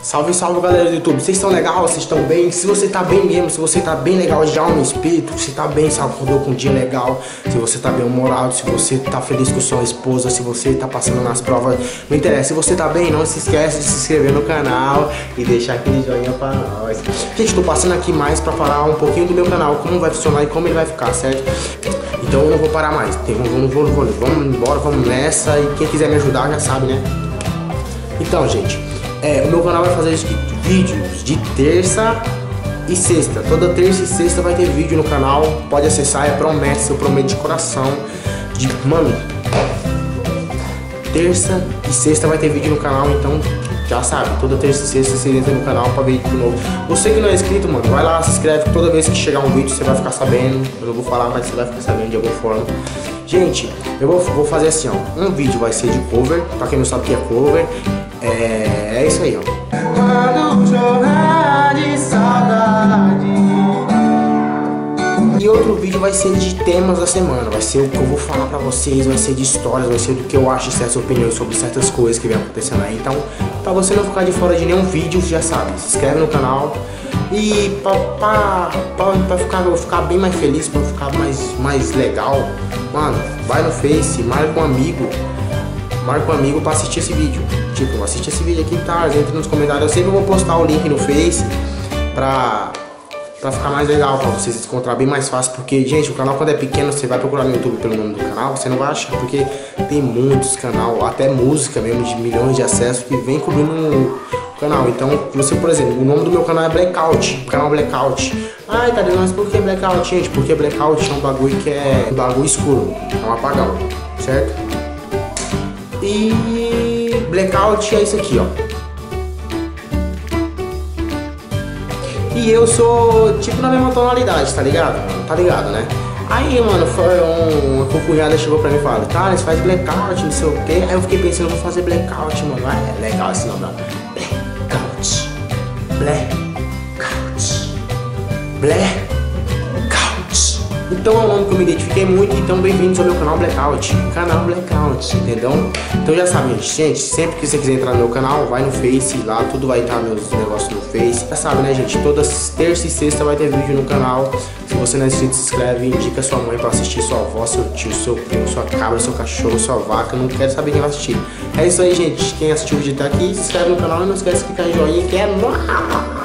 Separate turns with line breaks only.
Salve, salve galera do YouTube, vocês estão legal? Vocês estão bem? Se você tá bem mesmo, se você tá bem legal de alma e espírito, se tá bem, sabe, acordou com um dia legal, se você tá bem humorado, se você tá feliz com sua esposa, se você tá passando nas provas, não interessa, se você tá bem, não se esquece de se inscrever no canal e deixar aquele joinha pra nós. Gente, tô passando aqui mais pra falar um pouquinho do meu canal, como vai funcionar e como ele vai ficar, certo? Então eu não vou parar mais, vamos embora, vamos nessa, e quem quiser me ajudar já sabe, né? Então, gente, o meu canal vai fazer vídeos de terça e sexta. Toda terça e sexta vai ter vídeo no canal. Pode acessar, promessa, eu prometo de coração. Mano, terça e sexta vai ter vídeo no canal, então já sabe, toda terça e sexta você entra no canal pra ver vídeo novo. Você que não é inscrito, mano, vai lá, se inscreve. Toda vez que chegar um vídeo você vai ficar sabendo. Eu não vou falar, mas você vai ficar sabendo de alguma forma. Gente, eu vou fazer assim, ó. Um vídeo vai ser de cover, pra quem não sabe o que é cover. É isso aí, ó. Quando chorar de saudade. E outro vídeo vai ser de temas da semana. Vai ser o que eu vou falar pra vocês. Vai ser de histórias, vai ser do que eu acho, certas opiniões sobre certas coisas que vem acontecendo aí. Então, pra você não ficar de fora de nenhum vídeo, já sabe, se inscreve no canal. E pra ficar bem mais feliz, pra ficar mais legal, mano, vai no Face, marca um amigo pra assistir esse vídeo. Tipo, assiste esse vídeo aqui, tá? Entra nos comentários. Eu sempre vou postar o link no Face pra ficar mais legal, pra vocês encontrar bem mais fácil. Porque, gente, o canal quando é pequeno, você vai procurar no YouTube pelo nome do canal, você não vai achar, porque tem muitos canal, até música mesmo, de milhões de acessos que vem cobrindo no canal. Então, você, por exemplo, o nome do meu canal é Blackout, canal Blackout. Ai, tá dizendo, mas por que Blackout, gente? Porque Blackout é um bagulho que é um bagulho escuro, é um apagão, certo? E Blackout é isso aqui, ó. E eu sou tipo na mesma tonalidade, tá ligado? Tá ligado, né? Aí, mano, foi uma cunhada chegou pra mim e falou: cara, você faz Blackout, não sei o quê. Aí eu fiquei pensando, eu vou fazer Blackout, mano. Ah, é legal esse nome, Blackout. Blackout. Então é um nome que eu me identifiquei muito, então bem-vindos ao meu canal Blackout. Canal Blackout, entendeu? Então já sabe, gente, sempre que você quiser entrar no meu canal, vai no Face, lá tudo vai estar meus negócios no Face. Já sabe, né, gente? Todas terça e sexta vai ter vídeo no canal. Se você não é inscrito, se inscreve, indica sua mãe pra assistir, sua avó, seu tio, seu primo, sua cabra, seu cachorro, sua vaca. Não quero saber quem vai assistir. É isso aí, gente. Quem assistiu o vídeo tá aqui, se inscreve no canal e não esquece de clicar em joinha, que é nóis!